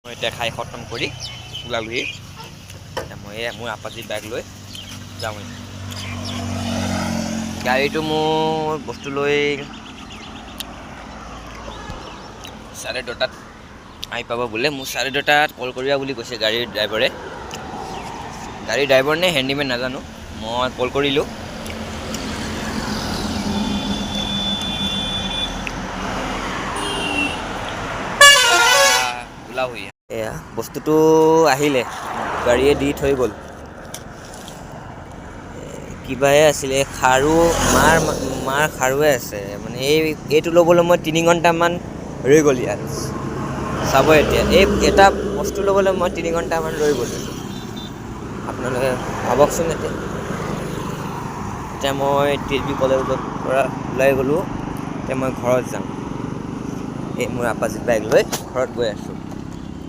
মই এতিয়া খাই খতম কৰি ওলালোহি। মই মোৰ আপাজি বেগ লৈ যাওঁ। গাড়ীটো মোৰ বস্তু লৈ 2:30 আহি পাব বোলে। মোৰ 2:30 কল কৰিবা বুলি কৈছে গাড়ীৰ ড্ৰাইভাৰে। গাড়ীৰ ড্ৰাইভাৰ নে হেণ্ডিমেন নাজানো। মই কল কৰিলোঁ। ওলাবহি। এয়া বস্তুটো আহিলে, গাড়ীয়ে দি থৈ গ'ল। কিবাহে আছিলে, খাৰু মাৰ খাৰুৱে আছে। মানে এইটো ল'বলৈ মই 3 ঘণ্টামান ৰৈ গ'ল ইয়াত। চাব এতিয়া এটা বস্তু ল'বলৈ মই 3 ঘণ্টামান ৰৈ গ'লোঁ। আপোনালোকে ভাবকচোন এতিয়া মই TSB কলেজৰ পৰা ওলাই গ'লোঁ। এতিয়া মই ঘৰত যাম। এই মোৰ আপাজি বাইক লৈ ঘৰত গৈ আছোঁ।